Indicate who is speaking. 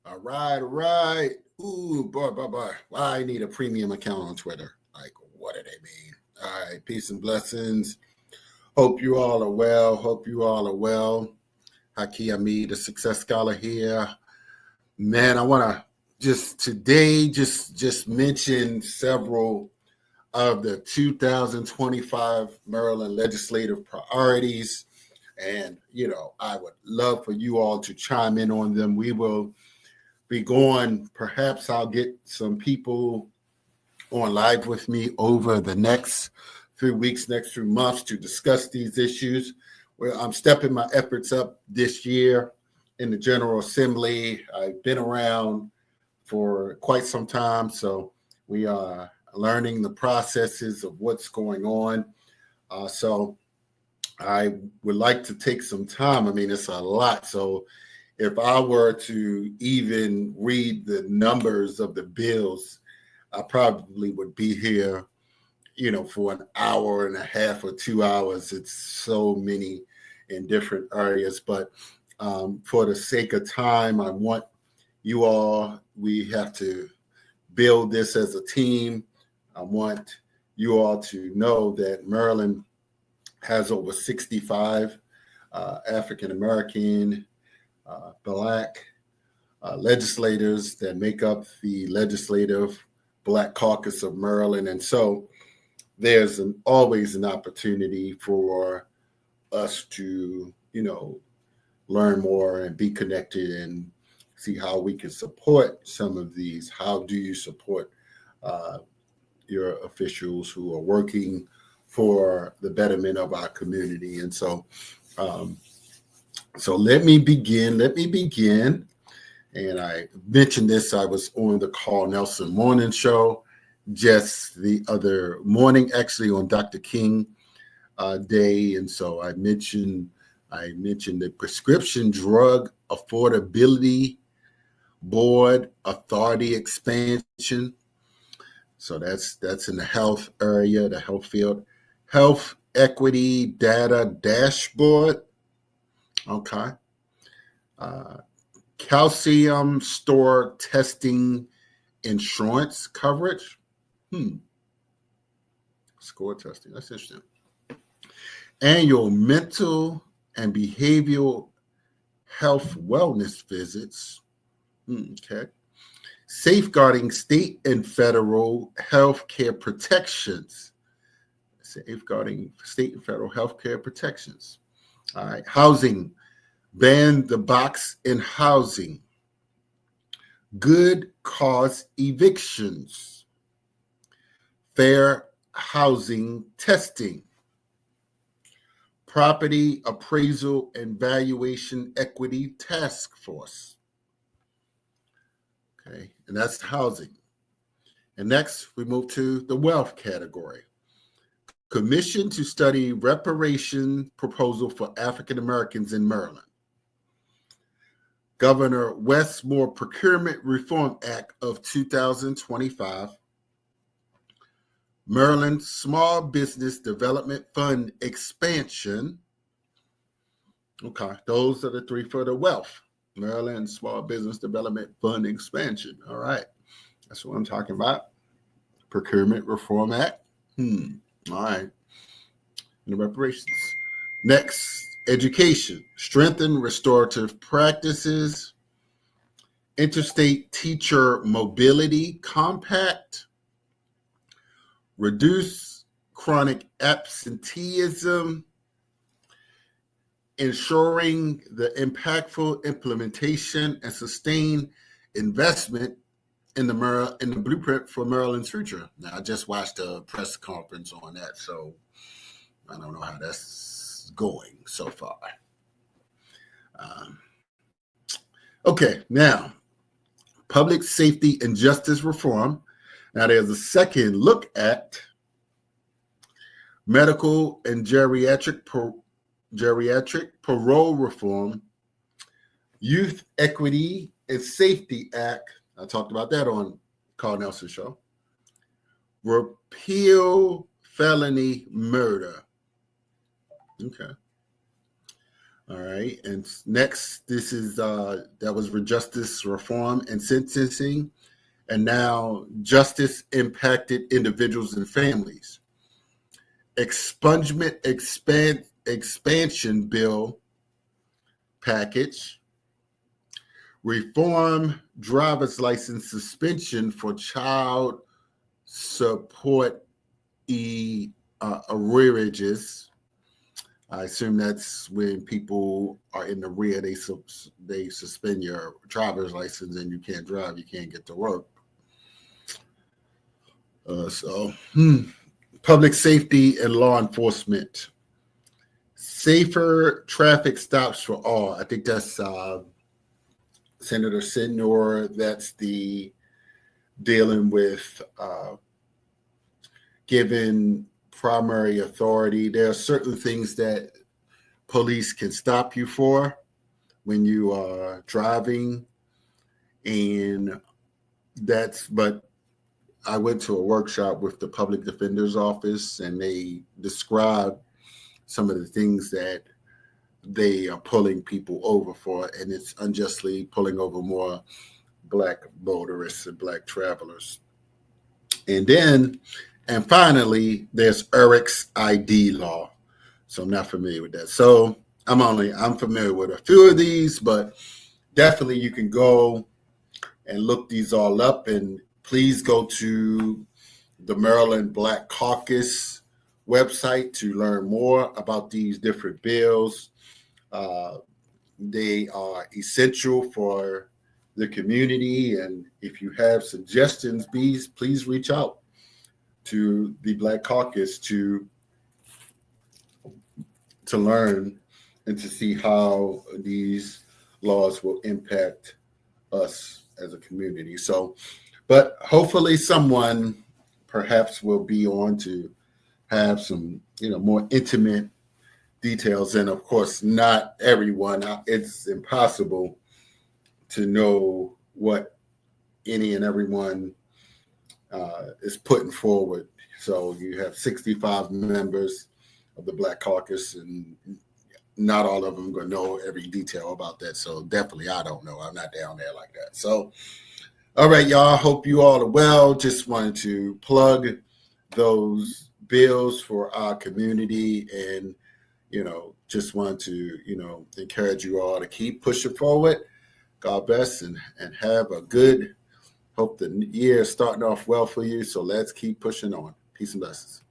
Speaker 1: All right, all right. Ooh, boy. Why I need a premium account on Twitter? Like, what do they mean? All right, peace and blessings. Hope you all are well. Hope you all are well. Haki Ami, the Success Scholar here. Man, I want to just today just mention several of the 2025 Maryland legislative priorities. And, I would love for you all to chime in on them. We will be going, perhaps I'll get some people on live with me over the next few weeks, next few months to discuss these issues. Well, I'm stepping my efforts up this year in the General Assembly. I've been around for quite some time, so we are learning the processes of what's going on. So I would like to take some time. I mean, it's a lot. So if I were to even read the numbers of the bills, I probably would be here, for an hour and a half or 2 hours. It's so many in different areas. But for the sake of time, I want you all, we have to build this as a team. I want you all to know that Maryland has over 65 African-American, Black legislators that make up the legislative Black Caucus of Maryland. And so there's always an opportunity for us to, learn more and be connected and see how we can support some of these. How do you support your officials who are working for the betterment of our community? And so, let me begin. And I mentioned this, I was on the Carl Nelson Morning Show just the other morning, actually on Dr. King Day. And so I mentioned the Prescription Drug Affordability Board Authority expansion. So that's in the health area, the health field. Health Equity Data Dashboard. Okay. Calcium store testing insurance coverage. Score testing. That's interesting. Annual mental and behavioral health wellness visits. Okay. Safeguarding state and federal health care protections. Safeguarding state and federal health care protections. All right. Housing. Ban the box in housing. Good cause evictions. Fair housing testing. Property appraisal and valuation equity task force. Okay, and that's housing. And next, we move to the wealth category. Commission to study reparation proposal for African Americans in Maryland. Governor Westmore Procurement Reform Act of 2025. Maryland Small Business Development Fund expansion. Okay, those are the three for the wealth. Maryland Small Business Development Fund expansion. All right, that's what I'm talking about. Procurement Reform Act. All right. And the reparations. Next, education. Strengthen restorative practices. Interstate Teacher Mobility Compact. Reduce chronic absenteeism. Ensuring the impactful implementation and sustained investment in the blueprint for Maryland's future. Now, I just watched a press conference on that, so I don't know how that's going so far. Okay, now, public safety and justice reform. Now, there's a second look at medical and geriatric parole reform, Youth Equity and Safety Act. I talked about that on Carl Nelson Show. Repeal felony murder. Okay. All right. And next, this is that was for justice reform and sentencing. And now justice impacted individuals and families. Expansion bill package. Reform driver's license suspension for child support arrearages. I assume that's when people are in the rear, they suspend your driver's license and you can't drive, you can't get to work. Public safety and law enforcement. Safer traffic stops for all. I think that's Senator Sidnor. That's the dealing with giving primary authority. There are certain things that police can stop you for when you are driving, and but I went to a workshop with the public defender's office, and they described some of the things that they are pulling people over for, and it's unjustly pulling over more Black motorists and Black travelers. And finally, there's Eric's ID law. So I'm not familiar with that. So I'm familiar with a few of these, but definitely you can go and look these all up, and please go to the Maryland Black Caucus website to learn more about these different bills. They are essential for the community, and if you have suggestions, please reach out to the Black Caucus to learn and to see how these laws will impact us as a community. So, but hopefully someone perhaps will be on to have some, more intimate details. And of course, not everyone, it's impossible to know what any and everyone is putting forward. So you have 65 members of the Black Caucus, and not all of them are going to know every detail about that. So definitely, I don't know. I'm not down there like that. So, all right, y'all. Hope you all are well. Just wanted to plug those bills for our community, and just want to encourage you all to keep pushing forward. God bless, and have a good. Hope the year is starting off well for you. So let's keep pushing on. Peace and blessings.